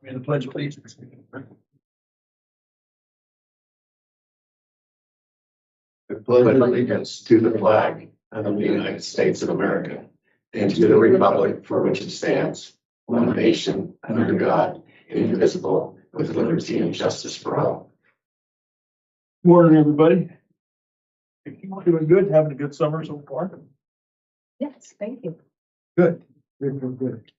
May the pledge, please. I pledge allegiance to the flag of the United States of America and to the republic for which it stands, one nation, under God, indivisible, with liberty and justice for all. Morning, everybody. Doing good, having a good summer so far. Yes, thank you. Good. Good.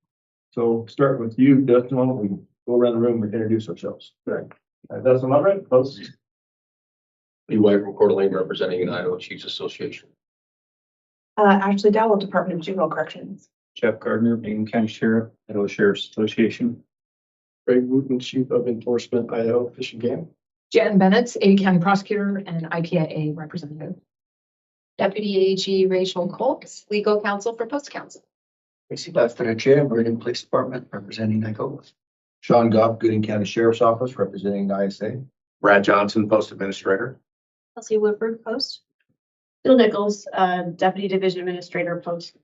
So start with you, Dustin. Why don't we go around the room and introduce ourselves? Right. Dustin, all right? Post. Lee White from Coeur d'Alene, representing the Idaho Chiefs Association. Ashley Dowell, Department of Juvenile Corrections. Jeff Gardner, Bingham County Sheriff, Idaho Sheriff's Association. Greg Wooten, Chief of Enforcement, Idaho Fish and Game. Jen Bennett, Ada County Prosecutor and IPIA Representative. Deputy AG Rachel Colts, Legal Counsel for Post Council. Tracy Lester, Chair, Meridian Police Department, representing Nicola. Sean Goff, Gooding County Sheriff's Office, representing the ISA. Brad Johnson, Post Administrator. Kelsey Woodford, Post. Bill Nichols, Deputy Division Administrator, Post.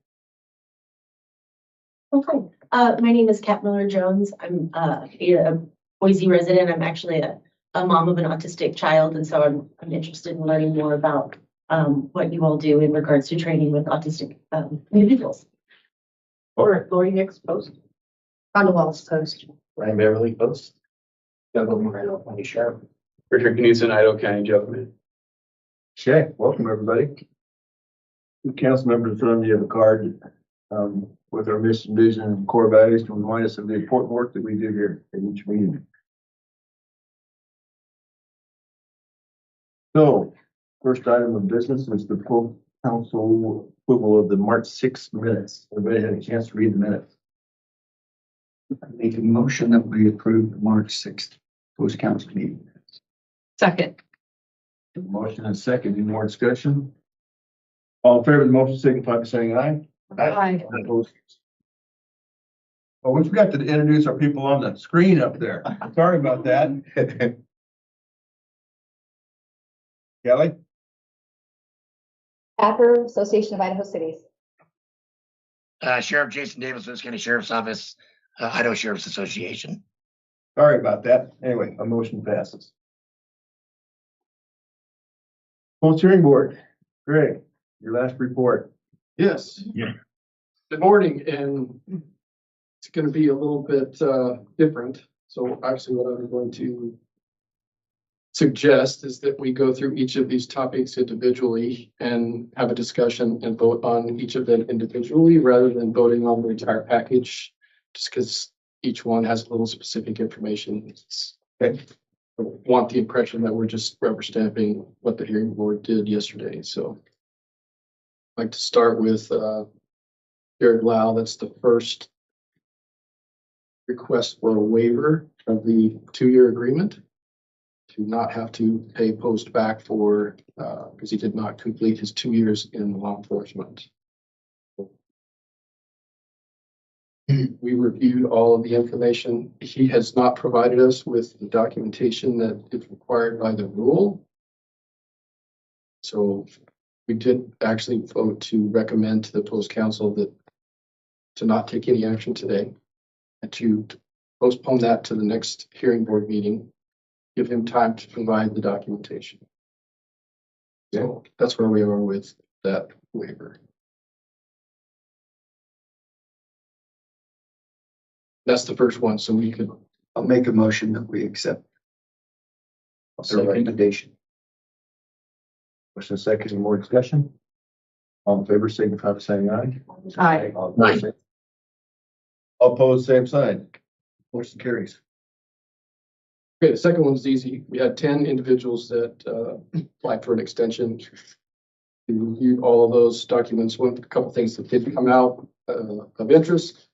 Okay, my name is Kat Miller Jones. I'm a Boise resident. I'm actually a mom of an autistic child, and so I'm interested in learning more about what you all do in regards to training with autistic individuals. Or Lori Hicks, Post. Rhonda Wallace, Post. Ryan Beverly, Post. Doug Moreno, County Sheriff. Richard Knudsen, Idaho County Government. Okay, welcome, everybody. The council members in front of you have a card with our mission, vision, and core values to remind us of the important work that we do here at each meeting. So, first item of business is the full council approval of the March 6th minutes. Everybody had a chance to read the minutes. I make a motion that we approve the March 6th post council meeting. Second. Motion and second, any more discussion? All in favor of the motion, signify by saying aye. Aye. Opposed? Oh, we forgot to introduce our people on the screen up there. Sorry about that. Kelly? Packer, Association of Idaho Cities. Sheriff Jason Davis, West County Sheriff's Office, Idaho Sheriff's Association. Sorry about that. Anyway, a motion passes. Post hearing board, Greg, your last report. Yes. Yeah. Good morning, and it's going to be a little bit different. So actually what I'm going to suggest is that we go through each of these topics individually and have a discussion and vote on each of them individually rather than voting on the entire package, just because each one has a little specific information. Okay. I want the impression that we're just rubber stamping what the hearing board did yesterday. So I'd like to start with Jared Lau. That's the first request for a waiver of the 2-year agreement to not have to pay post back for because he did not complete his 2 years in law enforcement. We reviewed all of the information. He has not provided us with the documentation that is required by the rule. So we did actually vote to recommend to the post council that to not take any action today and to postpone that to the next hearing board meeting, give him time to provide the documentation. So that's where we are with that waiver. That's the first one, so we could. I'll make a motion that we accept the recommendation. Motion second, any more discussion? All in favor, signify by saying aye. Aye. All opposed, same sign. Motion carries. Okay, the second one's easy. We had 10 individuals that applied for an extension. We reviewed all of those documents. One, a couple of things that did come out of interest.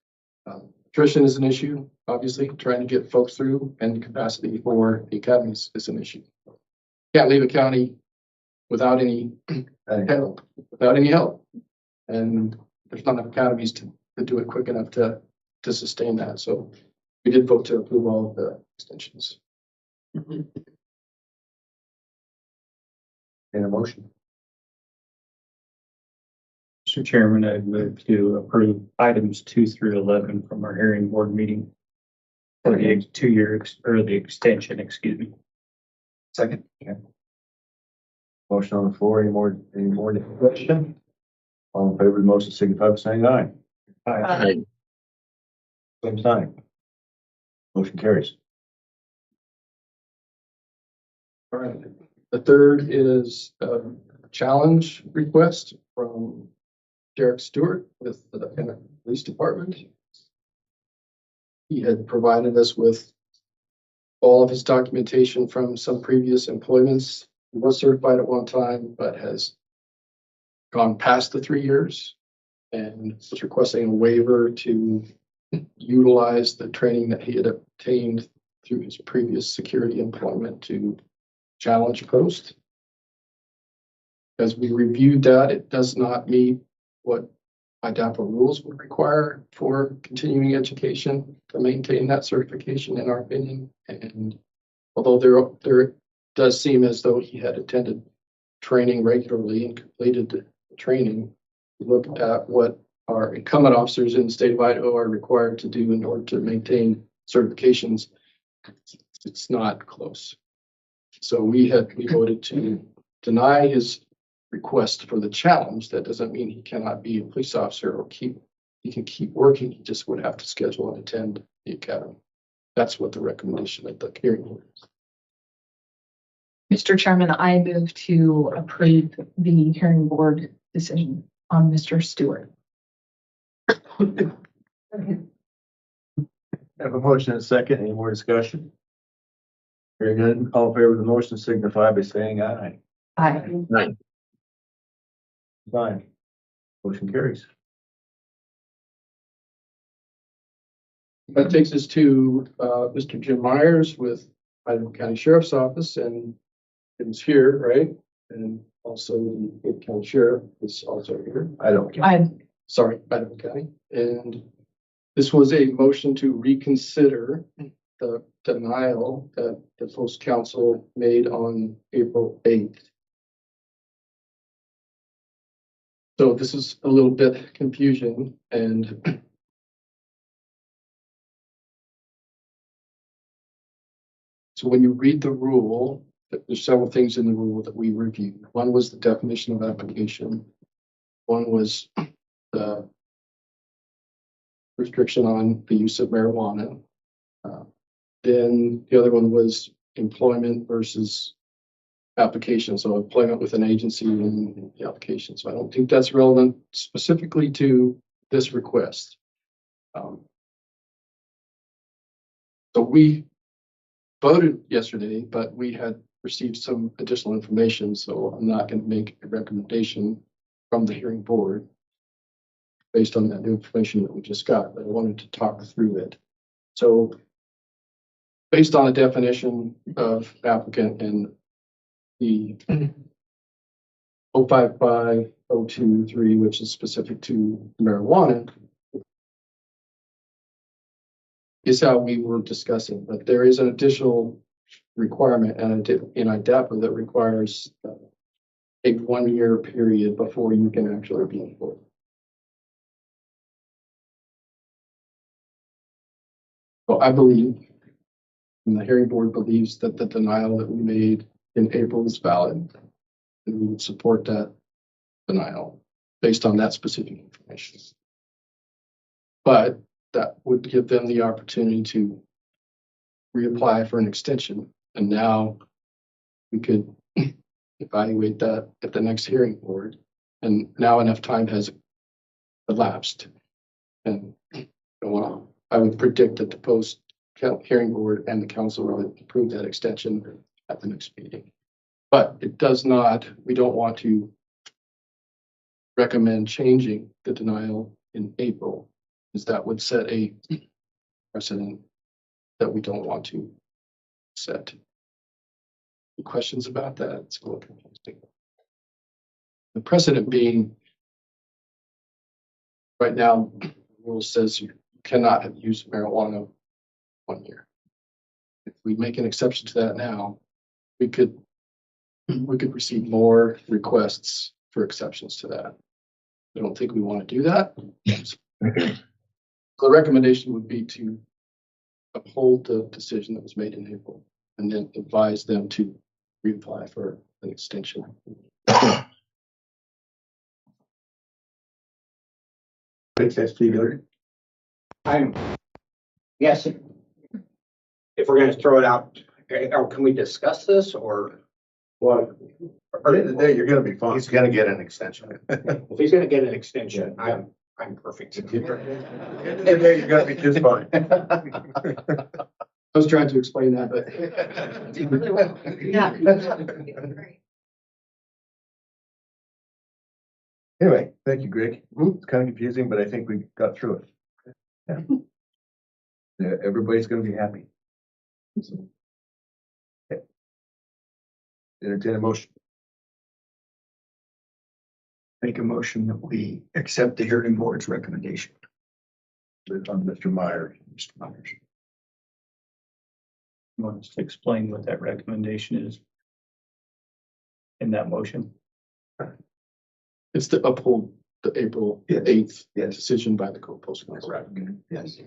Attrition is an issue, obviously, trying to get folks through, and capacity for the academies is an issue. Can't leave a county without any help, and there's not enough academies to do it quick enough to sustain that. So we did vote to approve all of the extensions. In a motion. Mr. Chairman, I move to approve items 2 through 11 from our hearing board meeting. For the 2-year, or the extension, excuse me. Second. Motion on the floor. Any more discussion? All in favor of the motion signify by saying aye. Aye. Same sign. Motion carries. All right. The third is a challenge request from Derek Stewart with the police department. He had provided us with all of his documentation from some previous employments. He was certified at one time, but has gone past the 3 years and was requesting a waiver to utilize the training that he had obtained through his previous security employment to challenge post. As we reviewed that, it does not meet what IDAPA rules would require for continuing education to maintain that certification, in our opinion. And although there does seem as though he had attended training regularly and completed the training, look at what our incumbent officers in the state of Idaho are required to do in order to maintain certifications, it's not close. So we voted to deny his request for the challenge. That doesn't mean he cannot be a police officer or he can keep working. He just would have to schedule and attend the academy. That's what the recommendation at the hearing is. Mr. Chairman, I move to approve the hearing board decision on Mr. Stewart. Have a motion and a second. Any more discussion? Very good. All in favor of the motion signify by saying aye. Aye. Fine. Motion carries. That takes us to Mr. Jim Myers with Idaho County Sheriff's Office, and Jim's here, right? And also the Idaho County Sheriff is also here. Idaho County. And this was a motion to reconsider the denial that the post council made on April 8th. So this is a little bit confusion, and so when you read the rule, there's several things in the rule that we reviewed. One was the definition of application. One was the restriction on the use of marijuana. Then the other one was employment versus application. So employment with an agency and the application. So I don't think that's relevant specifically to this request. So we voted yesterday, but we had received some additional information. So I'm not going to make a recommendation from the hearing board based on that new information that we just got, but I wanted to talk through it. So based on the definition of applicant and the 055-023, which is specific to marijuana, is how we were discussing. But there is an additional requirement in IDAPA that requires a 1-year period before you can actually be employed. So I believe, and the hearing board believes, that the denial that we made in April is valid, and we would support that denial based on that specific information. But that would give them the opportunity to reapply for an extension, and now we could evaluate that at the next hearing board. And now enough time has elapsed, and I would predict that the post hearing board and the council will approve that extension at the next meeting. But it does not, we don't want to recommend changing the denial in April, because that would set a precedent that we don't want to set. Any questions about that? It's a little confusing. The precedent being, right now, the rule says you cannot have used marijuana 1 year. If we make an exception to that now, we could receive more requests for exceptions to that. I don't think we want to do that. The recommendation would be to uphold the decision that was made in April and then advise them to reapply for an extension. Thanks, ST. Yes. If we're gonna throw it out, or can we discuss this or? Well, at the end of the day, you're gonna be fine. He's gonna get an extension. If he's gonna get an extension, I'm perfect. At the end of the day, you're gonna be just fine. I was trying to explain that, but Anyway, thank you, Greg. It's kind of confusing, but I think we got through it. Yeah. Yeah, everybody's gonna be happy. Okay. Entertain a motion. Make a motion that we accept the hearing board's recommendation. On Mr. Myers. Mr. Myers. You want us to explain what that recommendation is? In that motion? it's to uphold the April 8th Yes. decision by the co-post. Correct. Yes.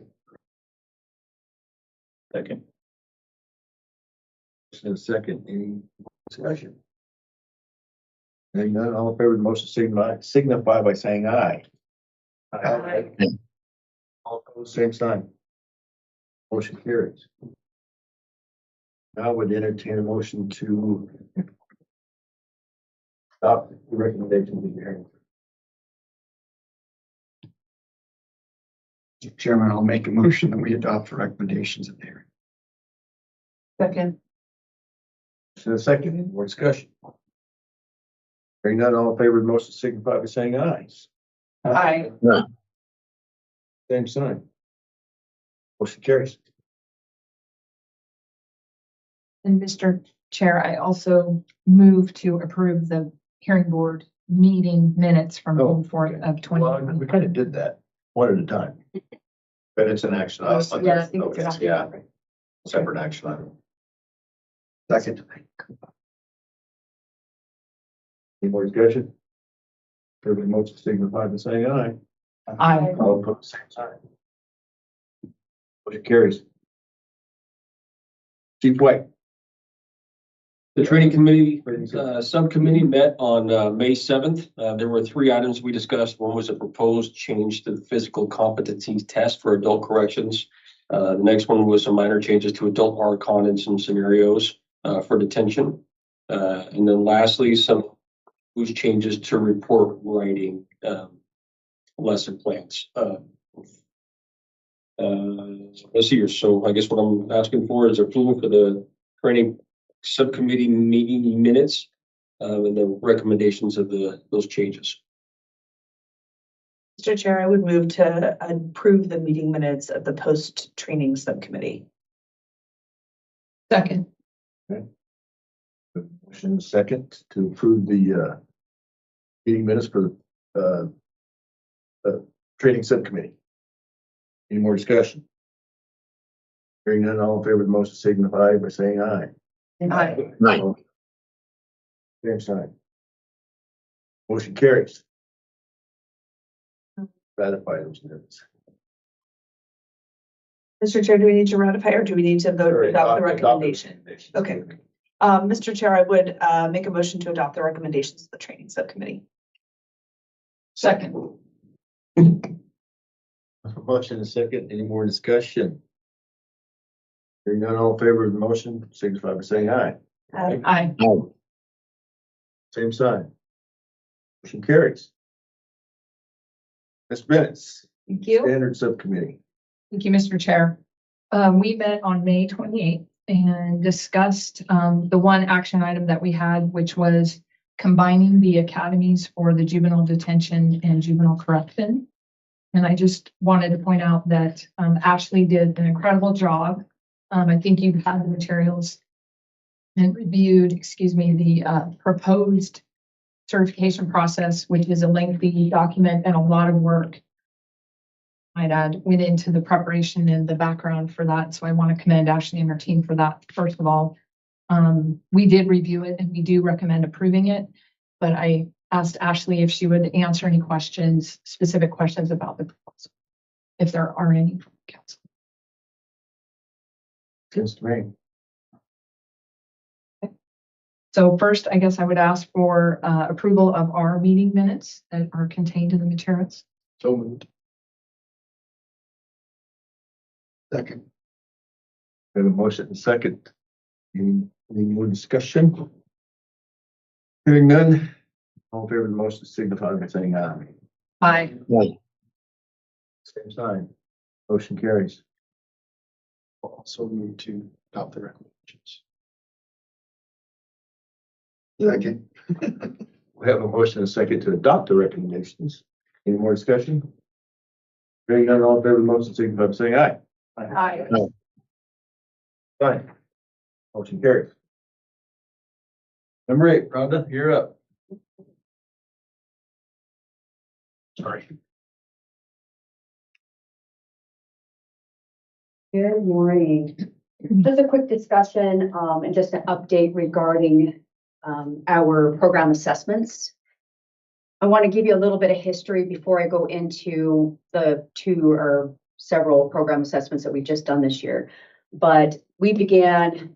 Second. Just in a second, any discussion? Hearing none, all in favor of the motion signify by saying aye. Aye. All opposed, same sign. Motion carries. Now I would entertain a motion to adopt the recommendation of the hearing. Chairman, I'll make a motion that we adopt the recommendations of the hearing. Second. Just in a second, any more discussion? Hearing none, all in favor of the motion signify by saying aye. Aye. Same sign. Motion carries. And Mr. Chair, I also move to approve the hearing board meeting minutes from Oh, June 4th of Well, we 2020. kind of did that, one at a time. But it's an action. item. Yeah, I think it's Okay, yeah, separate action item. Second. Any more discussion? Favor of the motion signify by saying aye. Aye. All opposed, same sign. Motion carries. Chief White. The training committee, Training committee. subcommittee met on, May 7th. There were 3 items we discussed. One was a proposed change to the physical competencies test for adult corrections. The next one was some minor changes to adult RCON in some scenarios, for detention. And then lastly, some loose changes to report writing, lesson plans. Let's see here. So I guess what I'm asking for is approval for the training subcommittee meeting minutes, and the recommendations of those changes. Mr. Chair, I would move to approve the meeting minutes of the post-training subcommittee. Second. Motion second to approve the meeting minutes for the training subcommittee. Any more discussion? Hearing none, all in favor of the motion signify by saying aye. Aye. Aye. Same sign. Motion carries. Ratify those minutes. Mr. Chair, do we need to ratify or do we need to vote to adopt the recommendation? Okay. Mr. Chair, I would make a motion to adopt the recommendations of the training subcommittee. Second. Motion and second, any more discussion? Hearing none, all in favor of the motion, signify by saying aye. Aye. Same sign. Motion carries. Ms. Minutes, Thank you. Standard Subcommittee. Thank you, Mr. Chair. We met on May 28th and discussed the one action item that we had, which was combining the academies for the juvenile detention and juvenile correction. And I just wanted to point out that Ashley did an incredible job. I think you've had the materials and reviewed, the proposed certification process, which is a lengthy document and a lot of work. I'd add went into the preparation and the background for that. So I want to commend Ashley and her team for that. First of all, we did review it and we do recommend approving it, but I asked Ashley if she would answer any questions, specific questions about the proposal, if there are any from council. Seems to me. So first, I guess I would ask for approval of our meeting minutes that are contained in the materials. So moved. Second. We have a motion and a second. Any more discussion? Hearing none. All in favor of the motion signify by saying aye. Aye. Same sign. Motion carries. Also move to adopt the recommendations. Second. We have a motion and a second to adopt the recommendations. Any more discussion? Hearing none, all in favor of the motion signify by saying aye. Aye. Fine. Motion carries. Number 8, Rhonda, you're up. Sorry. Good morning. Just a quick discussion, and just an update regarding, our program assessments. I want to give you a little bit of history before I go into the 2 or several program assessments that we've just done this year. But we began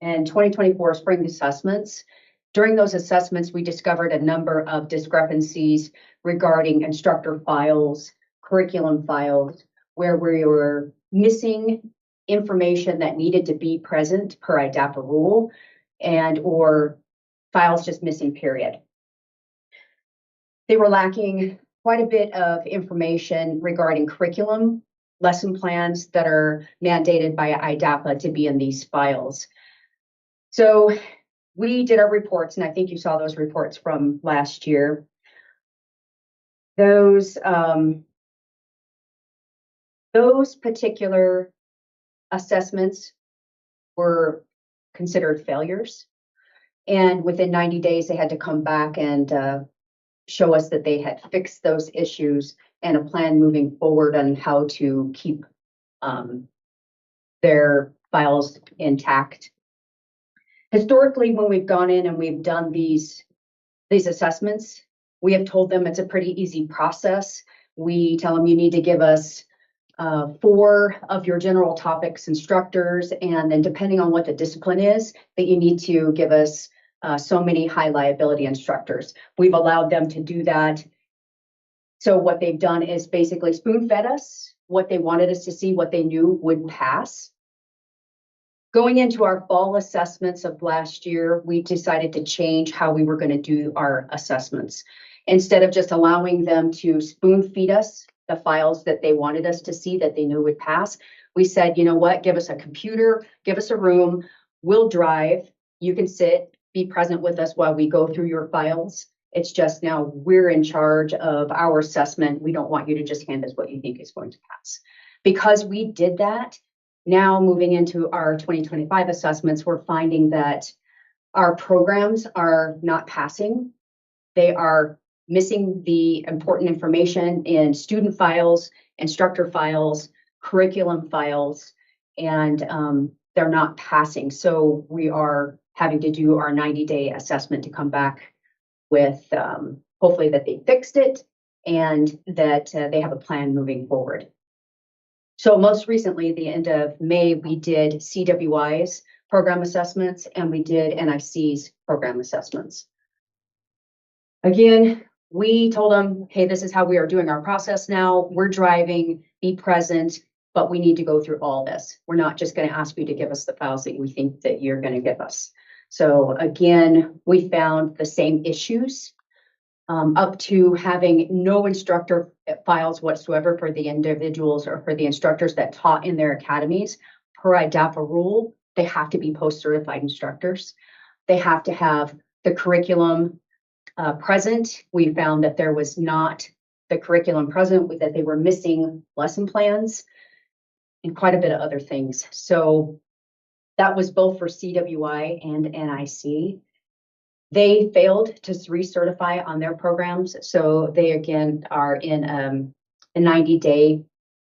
in 2024 spring assessments. During those assessments, we discovered a number of discrepancies regarding instructor files, curriculum files, where we were missing information that needed to be present per IDAPA rule, and or files just missing, period. They were lacking quite a bit of information regarding curriculum, lesson plans that are mandated by IDAPA to be in these files. So we did our reports, and I think you saw those reports from last year. Those particular assessments were considered failures. And within 90 days, they had to come back and show us that they had fixed those issues and a plan moving forward on how to keep their files intact. Historically, when we've gone in and we've done these assessments, we have told them it's a pretty easy process. We tell them you need to give us 4 of your general topics instructors, and then depending on what the discipline is, that you need to give us so many high liability instructors. We've allowed them to do that. So what they've done is basically spoon-fed us what they wanted us to see, what they knew would pass. Going into our fall assessments of last year, we decided to change how we were going to do our assessments. Instead of just allowing them to spoon feed us the files that they wanted us to see that they knew would pass, we said, you know what, give us a computer, give us a room, we'll drive, you can sit, be present with us while we go through your files. It's just now we're in charge of our assessment. We don't want you to just hand us what you think is going to pass. Because we did that, now moving into our 2025 assessments, we're finding that our programs are not passing. They are missing the important information in student files, instructor files, curriculum files, and they're not passing. So we are having to do our 90-day assessment to come back with hopefully that they fixed it and that they have a plan moving forward. So most recently, the end of May, we did CWI's program assessments and we did NIC's program assessments. Again, we told them, hey, this is how we are doing our process now. We're driving, be present, but we need to go through all this. We're not just going to ask you to give us the files that we think that you're going to give us. So again, we found the same issues, up to having no instructor files whatsoever for the individuals or for the instructors that taught in their academies. Per IDAPA rule, they have to be post-certified instructors. They have to have the curriculum present. We found that there was not the curriculum present, that they were missing lesson plans and quite a bit of other things. So that was both for CWI and NIC. They failed to recertify on their programs. So they again are in a 90-day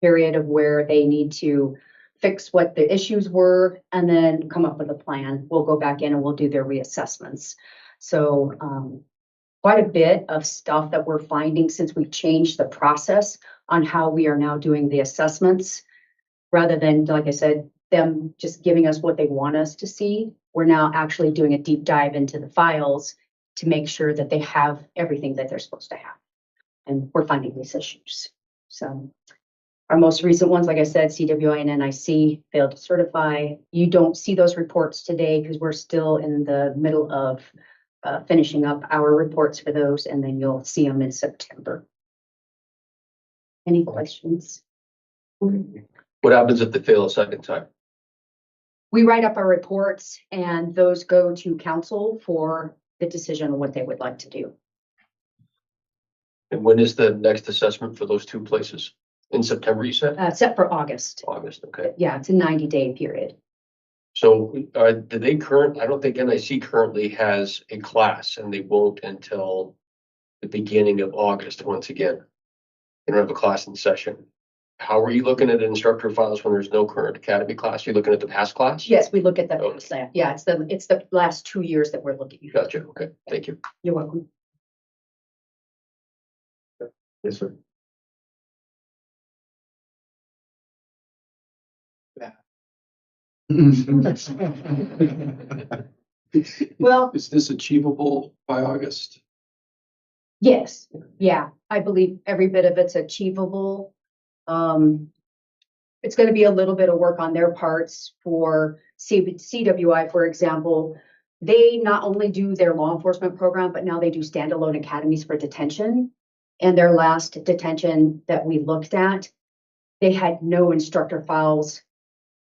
period of where they need to fix what the issues were and then come up with a plan. We'll go back in and we'll do their reassessments. So quite a bit of stuff that we're finding since we've changed the process on how we are now doing the assessments. Rather than, like I said, them just giving us what they want us to see. We're now actually doing a deep dive into the files to make sure that they have everything that they're supposed to have. And we're finding these issues. So our most recent ones, like I said, CWI and NIC failed to certify. You don't see those reports today because we're still in the middle of finishing up our reports for those, and then you'll see them in September. Any questions? What happens if they fail a second time? We write up our reports and those go to council for the decision on what they would like to do. And when is the next assessment for those two places? In September, you said? Except for August. August, okay. Yeah, it's a 90-day period. So, do they I don't think NIC currently has a class, and they won't until the beginning of August once again. They don't have a class in session. How are you looking at instructor files when there's no current academy class? You're looking at the past class? Yes, we look at that. Okay. Yeah, it's the last 2 years that we're looking. Gotcha, okay, thank you. You're welcome. Yes, sir. Well, Is this achievable by August? yes, yeah, I believe every bit of it's achievable. It's gonna be a little bit of work on their parts for CWI, for example. They not only do their law enforcement program, but now they do standalone academies for detention. And their last detention that we looked at, they had no instructor files.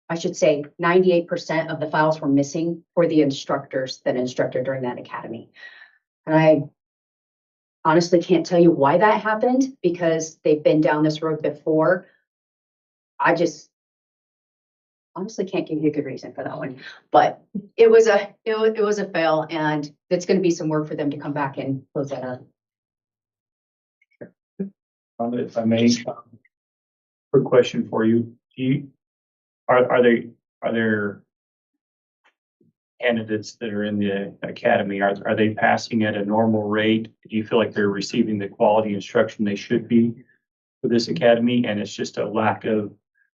I should say 98% of the files were missing for the instructors that instructed during that academy. And I honestly can't tell you why that happened because they've been down this road before. I just honestly can't give you a good reason for that one, but it was a fail, and it's going to be some work for them to come back and close that up. If I may, quick question for you. Are there candidates that are in the academy? Are they passing at a normal rate? Do you feel like they're receiving the quality instruction they should be for this academy, and it's just a lack of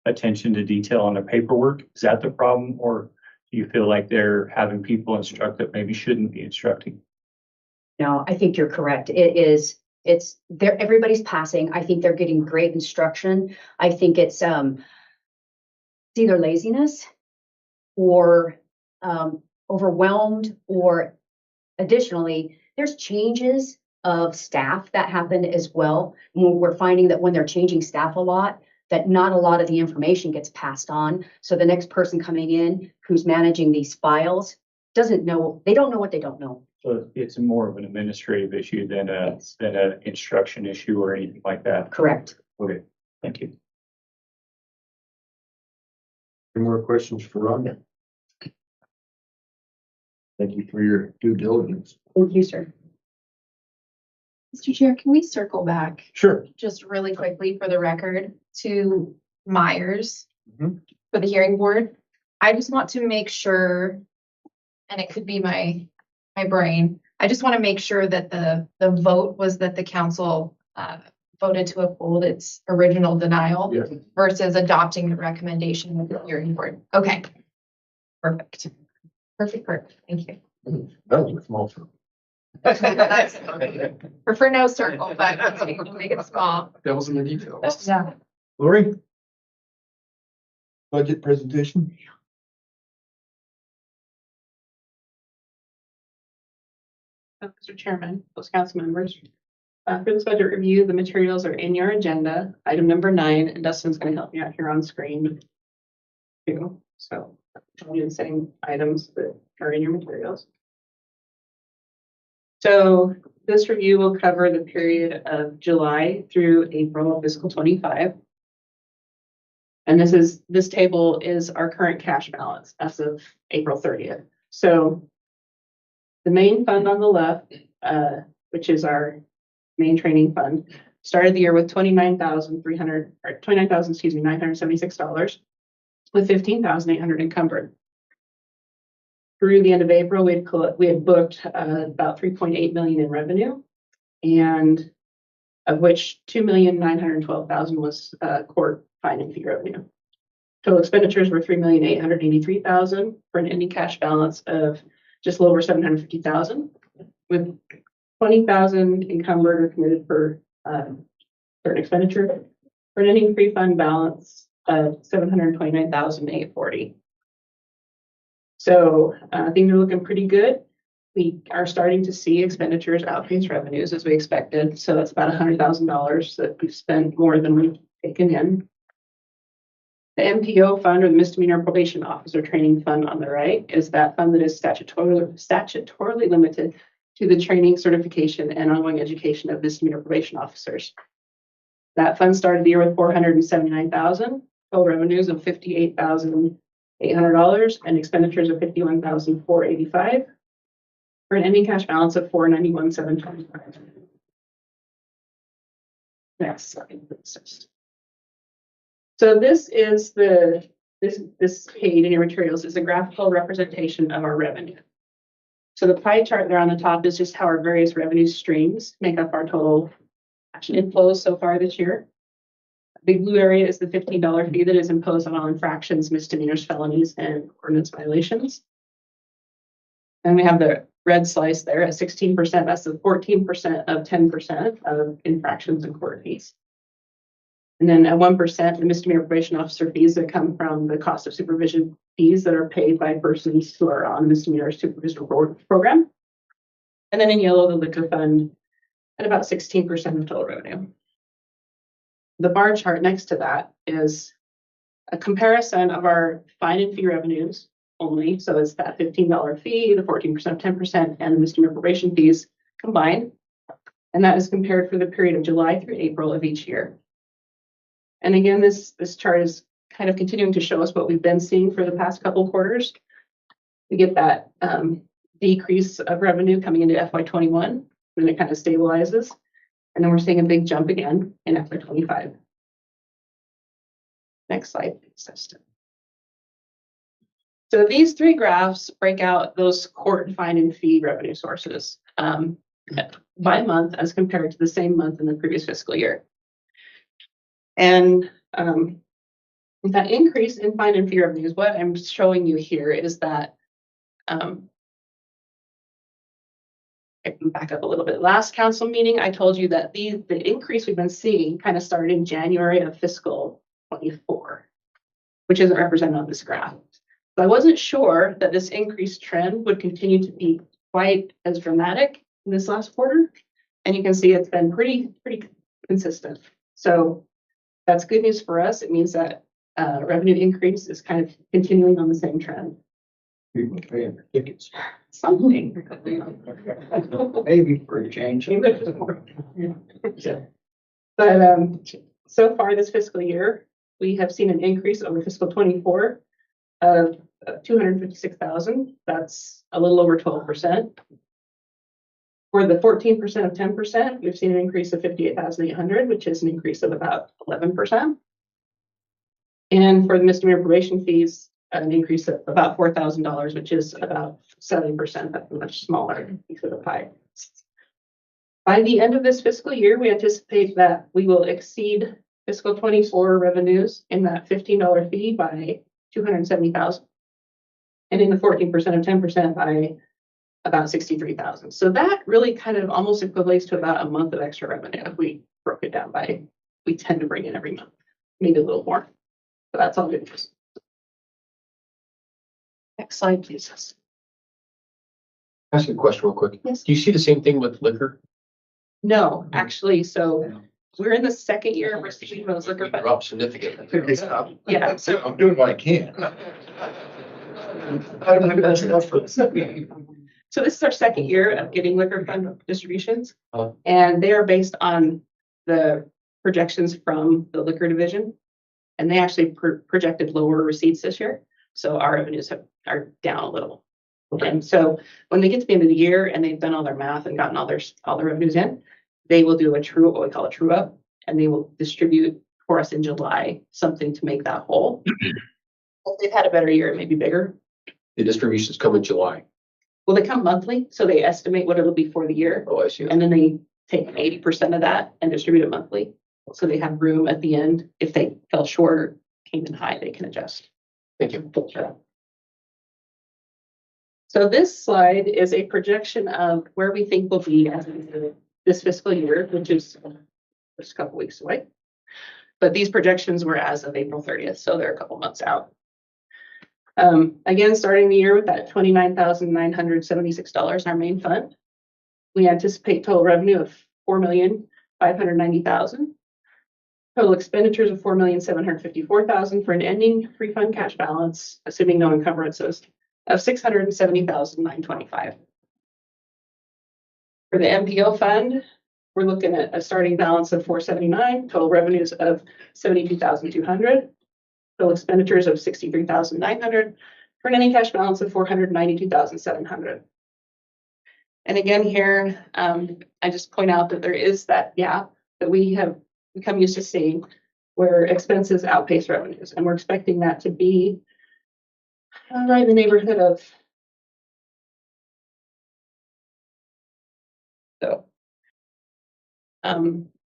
attention to detail on their paperwork? Is that the problem, or do you feel like they're having people instruct that maybe shouldn't be instructing? No, I think you're correct. It's there. Everybody's passing. I think they're getting great instruction. I think it's either laziness or overwhelmed, or additionally, there's changes of staff that happen as well. We're finding that when they're changing staff a lot, that not a lot of the information gets passed on. So the next person coming in who's managing these files doesn't know, they don't know what they don't know. So it's more of an administrative issue than Yes. an instruction issue or anything like that. Correct. Okay, thank you. Any more questions for Rhonda? Thank you for your due diligence. Thank you, sir. Mr. Chair, can we circle back Sure. just really quickly for the record to Myers Mhm. for the hearing board? I just want to make sure, and it could be my brain, I just want to make sure that the vote was that the council voted to uphold its original denial Yes. versus adopting the recommendation of the hearing board. Okay. Perfect. Perfect. Thank you. That was a small one. Prefer no circle, but let's make it small. Devil's in the details. Yeah. Lori? Budget presentation? Mr. Chairman, those council members. For this budget review, the materials are in your agenda. Item number 9, and Dustin's going to help me out here on screen too. So I'll do the same items that are in your materials. So this review will cover the period of July through April of fiscal 25. And this table is our current cash balance as of April 30th. So the main fund on the left, which is our main training fund, started the year with $976, with $15,800 encumbered. Through the end of April, we had booked about $3.8 million in revenue, and of which $2,912,000 was court fine and fee revenue. Total expenditures were $3,883,000 for an ending cash balance of just a little over $750,000, with $20,000 encumbered or committed for certain expenditure, for an ending free fund balance of $729,840. So things are looking pretty good. We are starting to see expenditures outpace revenues as we expected. So that's about $100,000 that we've spent more than we've taken in. The MPO fund, or the Misdemeanor Probation Officer Training Fund on the right, is that fund that is statutorily limited to the training, certification, and ongoing education of misdemeanor probation officers. That fund started the year with $479,000, total revenues of $58,800, and expenditures of $51,485, for an ending cash balance of $491,725. Next slide, please. So this is this page in your materials is a graphical representation of our revenue. So the pie chart there on the top is just how our various revenue streams make up our total action inflows so far this year. The big blue area is the $15 fee that is imposed on all infractions, misdemeanors, felonies, and ordinance violations. And we have the red slice there at 16%. That's the 14% of 10% of infractions and court fees. And then at 1%, the misdemeanor probation officer fees that come from the cost of supervision fees that are paid by persons who are on the misdemeanor supervision program. And then in yellow, the liquor fund at about 16% of total revenue. The bar chart next to that is a comparison of our fine and fee revenues only. So it's that $15 fee, the 14% of 10%, and the misdemeanor probation fees combined. And that is compared for the period of July through April of each year. And again, this chart is kind of continuing to show us what we've been seeing for the past couple quarters. We get that decrease of revenue coming into FY21, and it kind of stabilizes. And then we're seeing a big jump again in FY25. Next slide, please. So these three graphs break out those court, fine, and fee revenue sources by month as compared to the same month in the previous fiscal year. And that increase in fine and fee revenues, what I'm showing you here is that, I can back up a little bit. Last council meeting, I told you that the increase we've been seeing kind of started in January of fiscal 24, which isn't represented on this graph. So I wasn't sure that this increased trend would continue to be quite as dramatic in this last quarter. And you can see it's been pretty consistent. So that's good news for us. It means that revenue increase is kind of continuing on the same trend. People paying their tickets. Something. Maybe for a change. But so far this fiscal year, we have seen an increase over fiscal 24 of 256,000. That's a little over 12%. For the 14% of 10%, we've seen an increase of 58,800, which is an increase of about 11%. And for the misdemeanor probation fees, an increase of about $4,000, which is about 70%. That's a much smaller piece of the pie. By the end of this fiscal year, we anticipate that we will exceed fiscal 24 revenues in that $15 fee by $270,000, and in the 14% of 10% by about $63,000. So that really kind of almost equates to about a month of extra revenue if we broke it down by, we tend to bring in every month, maybe a little more. So that's all good news. Next slide, please. Ask you a question real quick. Yes. Do you see the same thing with liquor? No, actually, so we're in the second year of receiving those liquor funds. Drop significantly. Yeah, so I'm doing what I can. So this is our second year of getting liquor fund distributions, Oh. and they are based on the projections from the liquor division. And they actually projected lower receipts this year. So our revenues are down a little. Okay. And so when they get to the end of the year and they've done all their math and gotten all their revenues in, they will do what we call a true up, and they will distribute for us in July something to make that whole. If they've had a better year, it may be bigger. The distributions come in July. Well, they come monthly, so they estimate what it'll be for the year. Oh, I see. And then they take 80% of that and distribute it monthly. So they have room at the end if they fell short or came in high, they can adjust. Thank you. So this slide is a projection of where we think we'll be as of this fiscal year, which is just a couple weeks away. But these projections were as of April 30th, so they're a couple months out. Again, starting the year with that $29,976 in our main fund. We anticipate total revenue of $4,590,000. Total expenditures of $4,754,000 for an ending free fund cash balance, assuming no encumbrances, of $670,925. For the MPO fund, we're looking at a starting balance of $479,000, total revenues of $72,200, total expenditures of $63,900, for an ending cash balance of $492,700. And again here, I just point out that there is that gap that we have become used to seeing where expenses outpace revenues, and we're expecting that to be right in the neighborhood of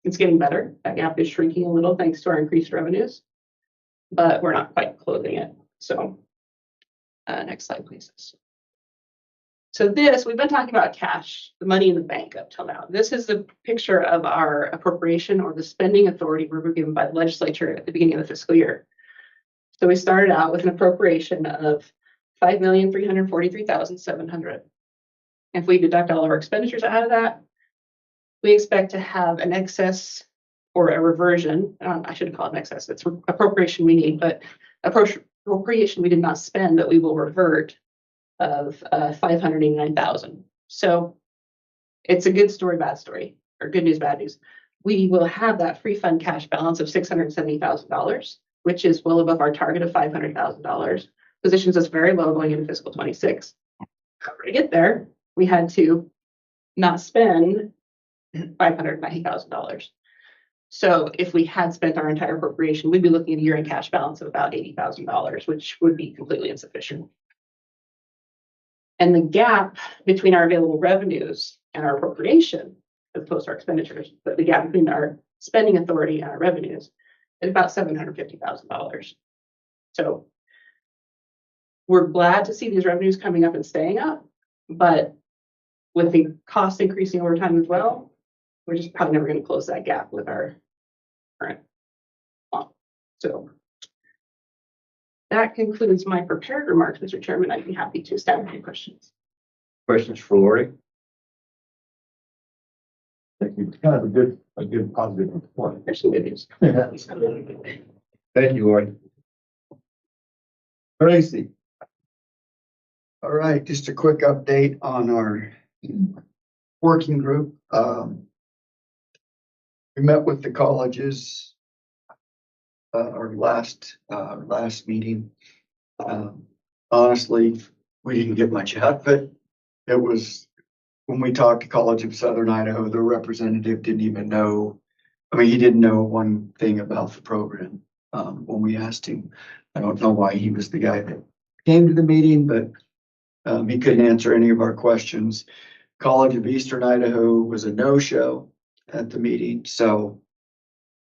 it's getting better. That gap is shrinking a little thanks to our increased revenues, but we're not quite closing it. So next slide, please. So this, we've been talking about cash, the money in the bank up till now. This is the picture of our appropriation or the spending authority we were given by the legislature at the beginning of the fiscal year. So we started out with an appropriation of $5,343,700. If we deduct all of our expenditures out of that, we expect to have an excess or a reversion. I shouldn't call it an excess. It's appropriation we need, but appropriation we did not spend that we will revert of $589,000. So it's a good story, bad story, or good news, bad news. We will have that free fund cash balance of $670,000, which is well above our target of $500,000. Positions us very low going into fiscal 26. However, to get there, we had to not spend $590,000. So if we had spent our entire appropriation, we'd be looking at a year-end cash balance of about $80,000, which would be completely insufficient. And the gap between our available revenues and our appropriation, as opposed to our expenditures, but the gap between our spending authority and our revenues is about $750,000. So we're glad to see these revenues coming up and staying up, but with the cost increasing over time as well, we're just probably never going to close that gap with our current law. So that concludes my prepared remarks, Mr. Chairman. I'd be happy to stand for any questions. Questions for Lori? Thank you. Kind of a good positive report. There's some good news. Thank you, Lori. Tracy. All right, just a quick update on our working group. We met with the colleges our last meeting. Honestly, we didn't get much out of it. It was when we talked to College of Southern Idaho, the representative didn't even know. I mean, he didn't know one thing about the program when we asked him. I don't know why he was the guy that came to the meeting, but he couldn't answer any of our questions. College of Eastern Idaho was a no-show at the meeting, so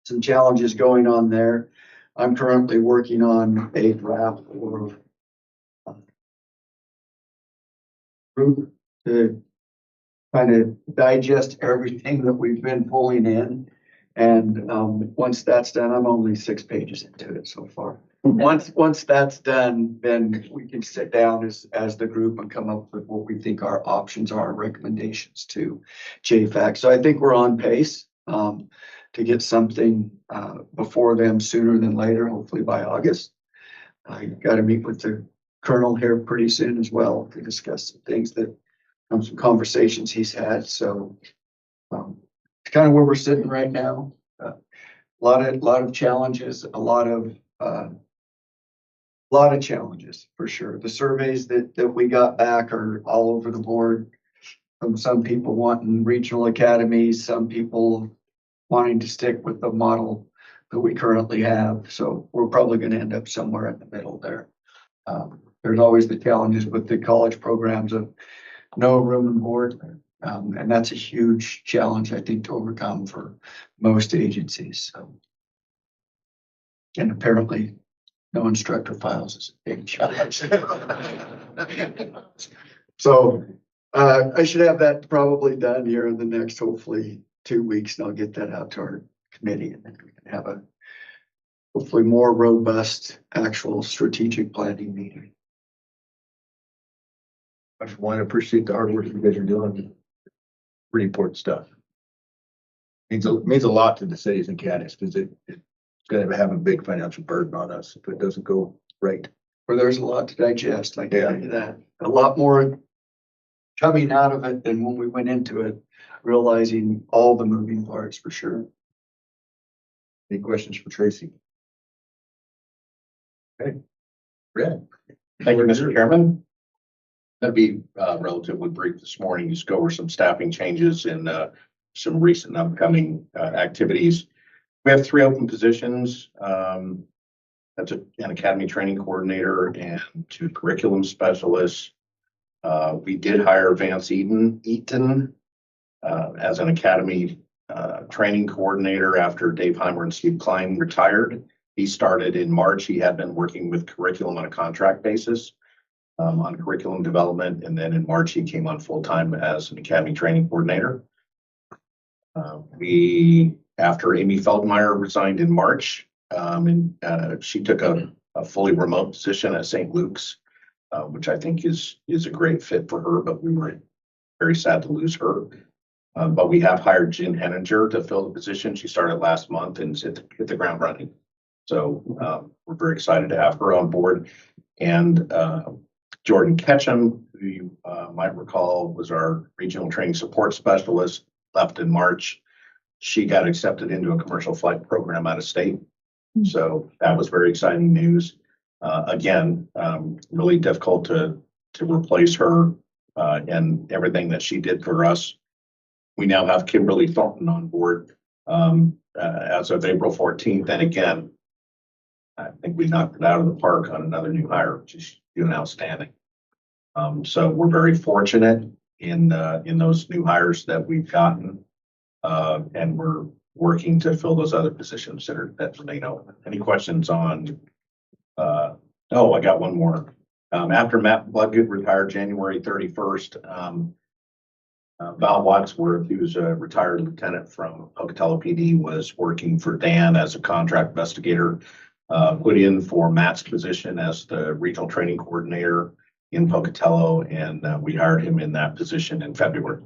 some challenges going on there. I'm currently working on a draft for group to kind of digest everything that we've been pulling in. And once that's done, I'm only 6 pages into it so far. Once that's done, then we can sit down as the group and come up with what we think our options are, recommendations to JFAC. So I think we're on pace to get something before them sooner than later, hopefully by August. I got to meet with the colonel here pretty soon as well to discuss some things that some conversations he's had. So it's kind of where we're sitting right now. A lot of challenges, a lot of challenges for sure. The surveys that we got back are all over the board. Some people wanting regional academies, some people wanting to stick with the model that we currently have. So we're probably going to end up somewhere in the middle there. There's always the challenges with the college programs of no room and board. And that's a huge challenge, I think, to overcome for most agencies. So, and apparently No instructor files is a big challenge. So, I should have that probably done here in the next, hopefully, 2 weeks, and I'll get that out to our committee, and then we can have a hopefully more robust, actual strategic planning meeting. I just want to appreciate the hard work you guys are doing. Pretty important stuff. Means a lot to the cities and counties because it's going to have a big financial burden on us if it doesn't go right. Where there's a lot to digest, I can tell you that. A lot more coming out of it than when we went into it, realizing all the moving parts for sure. Any questions for Tracy? Okay. Brad. Thank you, Mr. Chairman. That'd be relatively brief this morning. Just go over some staffing changes and some recent upcoming activities. We have 3 open positions. That's an academy training coordinator and 2 curriculum specialists. We did hire Vance Eaton as an academy training coordinator after Dave Heimer and Steve Klein retired. He started in March. He had been working with curriculum on a contract basis on curriculum development. And then in March, he came on full time as an academy training coordinator. After Amy Feldmeyer resigned in March, she took a fully remote position at St. Luke's, which I think is a great fit for her, but we were very sad to lose her. But we have hired Jen Henninger to fill the position. She started last month and hit the ground running. So we're very excited to have her on board. And Jordan Ketchum, who you might recall was our regional training support specialist, left in March. She got accepted into a commercial flight program out of state. So that was very exciting news. Again, really difficult to replace her and everything that she did for us. We now have Kimberly Thornton on board as of April 14th. And again, I think we knocked it out of the park on another new hire, which is doing outstanding. So we're very fortunate in those new hires that we've gotten, and we're working to fill those other positions that remain open. Any questions on? I got one more. After Matt Bloodgood retired January 31st, Val Wadsworth, who's a retired lieutenant from Pocatello PD, was working for Dan as a contract investigator, put in for Matt's position as the regional training coordinator in Pocatello, and we hired him in that position in February.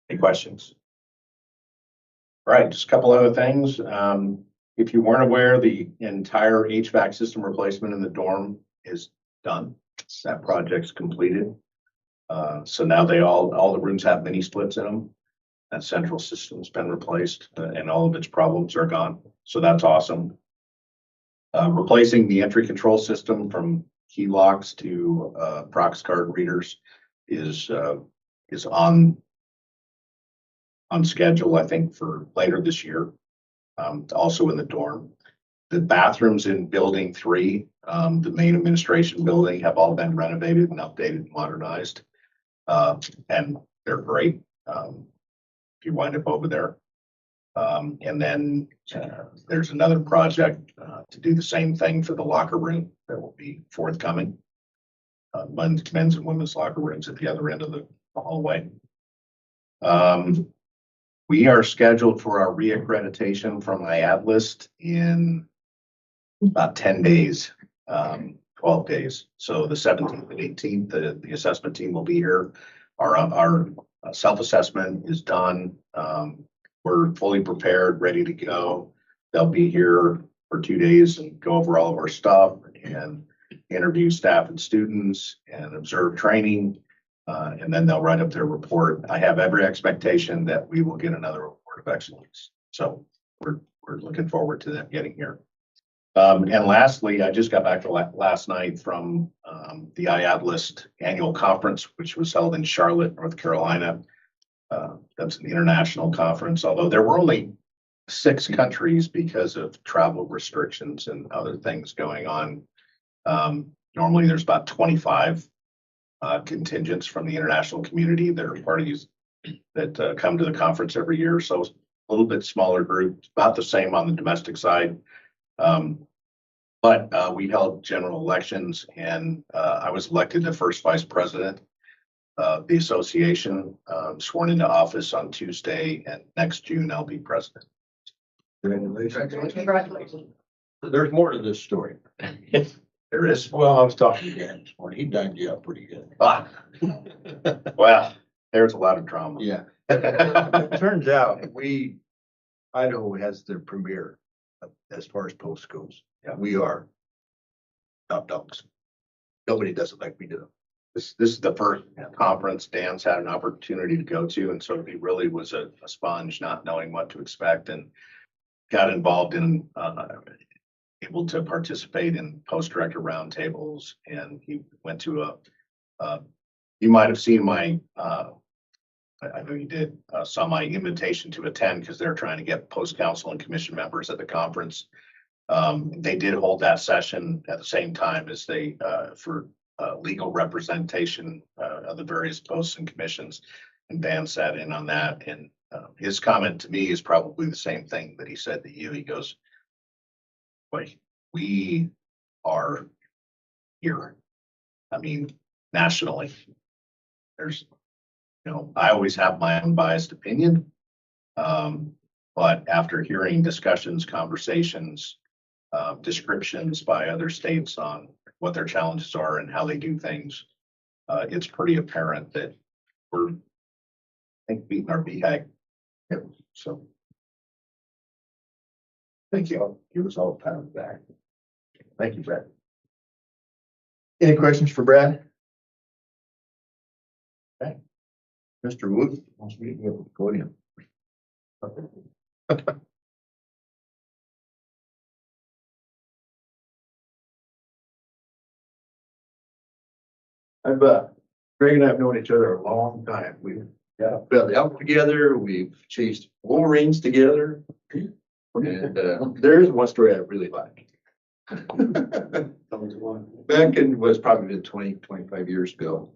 Any questions? All right, just a couple other things. If you weren't aware, the entire HVAC system replacement in the dorm is done. That project's completed. So now all the rooms have mini splits in them. That central system's been replaced and all of its problems are gone. So that's awesome. Replacing the entry control system from key locks to Prox card readers is on schedule, I think, for later this year. Also in the dorm. The bathrooms in building 3, the main administration building, have all been renovated and updated and modernized. And they're great. If you wind up over there. And then there's another project to do the same thing for the locker room that will be forthcoming. Men's and women's locker rooms at the other end of the hallway. We are scheduled for our reaccreditation from IADLIST in about 10 days, 12 days. So the 17th and 18th, the assessment team will be here. Our self-assessment is done. We're fully prepared, ready to go. They'll be here for 2 days and go over all of our stuff and interview staff and students and observe training. And then they'll write up their report. I have every expectation that we will get another report of excellence. So we're looking forward to them getting here. And lastly, I just got back last night from the IADLIST annual conference, which was held in Charlotte, North Carolina. That's an international conference, although there were only 6 countries because of travel restrictions and other things going on. Normally there's about 25 contingents from the international community that are parties that come to the conference every year. So a little bit smaller group, about the same on the domestic side. But we held general elections and I was elected the first vice president of the association, sworn into office on Tuesday, and next June I'll be president. Congratulations. There's more to this story. There is. Well, I was talking to Dan this morning. He dined you up pretty good. Ah. Well, there's a lot of drama. Yeah. It turns out Idaho has their premier as far as post goes. Yeah. We are top dogs. Nobody does it like we do. This is the first conference Dan's had an opportunity to go to, and so he really was a sponge, not knowing what to expect, and got involved in able to participate in post-director roundtables, and he went to you might have seen my I know you did, saw my invitation to attend because they're trying to get post council and commission members at the conference. They did hold that session at the same time as they for legal representation of the various posts and commissions, and Dan sat in on that. And his comment to me is probably the same thing that he said to you. He goes, "Boy, we are here. I mean, nationally, there's." I always have my own biased opinion. But after hearing discussions, conversations, descriptions by other states on what their challenges are and how they do things, it's pretty apparent that we're, I think, beating our BHAG. So thank you. Give us all a pat on the back. Thank you, Brad. Any questions for Brad? Okay. Mr. Wood wants me to be able to go in. Greg and I have known each other a long time. We've belly out together. We've chased Wolverines together. And there's one story I really like. Back in was probably 20, 25 years ago.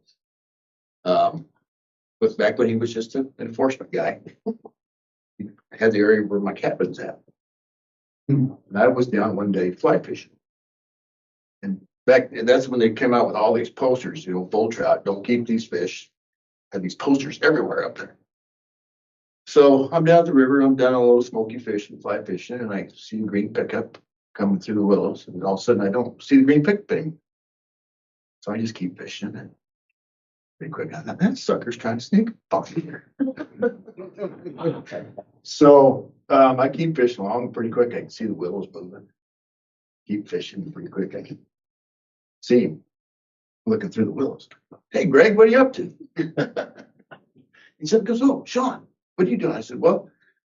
Was back when he was just an enforcement guy. He had the area where my cabin's at. And I was down one day fly fishing. And that's when they came out with all these posters, bull trout, don't keep these fish. Had these posters everywhere up there. So I'm down at the river, I'm down on a little smoky fish and fly fishing, and I see the green pickup coming through the willows, and all of a sudden I don't see the green pickup anymore. So I just keep fishing, and pretty quick I thought, that sucker's trying to sneak up here. So I keep fishing along pretty quick. I can see the willows moving. Keep fishing pretty quick. I can see him looking through the willows. Hey, Greg, what are you up to? He said, "Oh, Sean, what are you doing?" I said, "Well,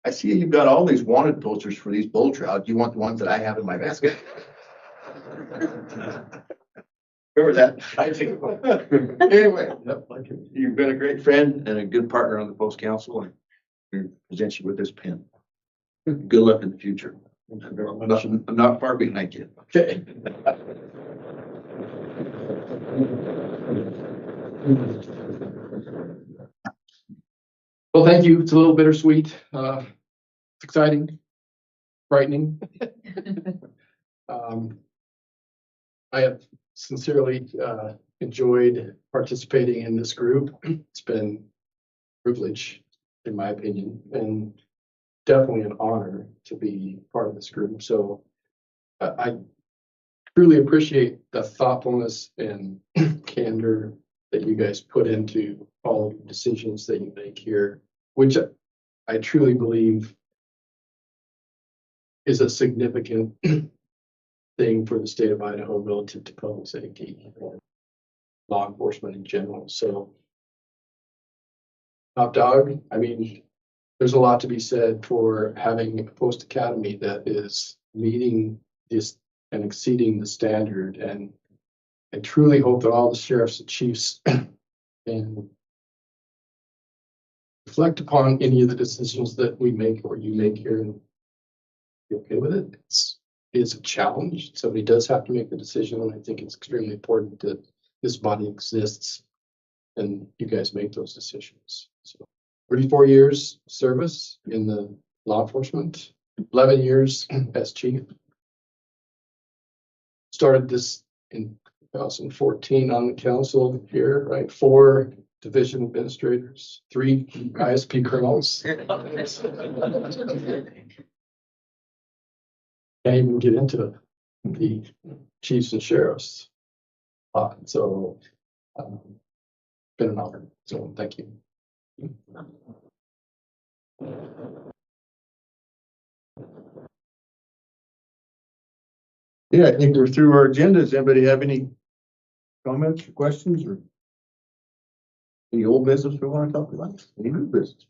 I see you've got all these wanted posters for these bull trout. Do you want the ones that I have in my basket?" Remember that? I think. Anyway, you've been a great friend and a good partner on the post council, and we present you with this pen. Good luck in the future. I'm not far behind you. Okay. Well, thank you. It's a little bittersweet. It's exciting, frightening. I have sincerely enjoyed participating in this group. It's been a privilege, in my opinion, and definitely an honor to be part of this group. So I truly appreciate the thoughtfulness and candor that you guys put into all of the decisions that you make here, which I truly believe is a significant thing for the state of Idaho relative to public safety and law enforcement in general. So, top dog, I mean, there's a lot to be said for having a post academy that is meeting this and exceeding the standard. And I truly hope that all the sheriffs and chiefs can reflect upon any of the decisions that we make or you make here and be okay with it. It's a challenge. Somebody does have to make the decision, and I think it's extremely important that this body exists and you guys make those decisions. So 34 years service in the law enforcement, 11 years as chief. started this in 2014 on the council here, right? 4 division administrators, 3 ISP colonels. Can't even get into the chiefs and sheriffs. So, been an honor. So thank you. Yeah, I think we're through our agenda. Does anybody have any comments or questions or any old business we want to talk about? Any new business?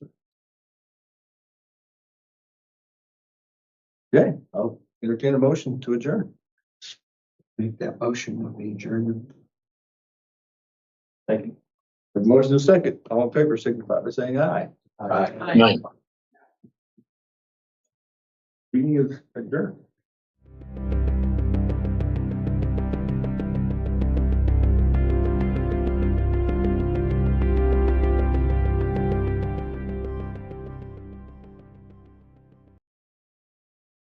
Okay, I'll entertain a motion to adjourn. Make that motion with the adjournment. Thank you. The motion is second. All in favor, signify by saying aye. Aye. Meeting is adjourned.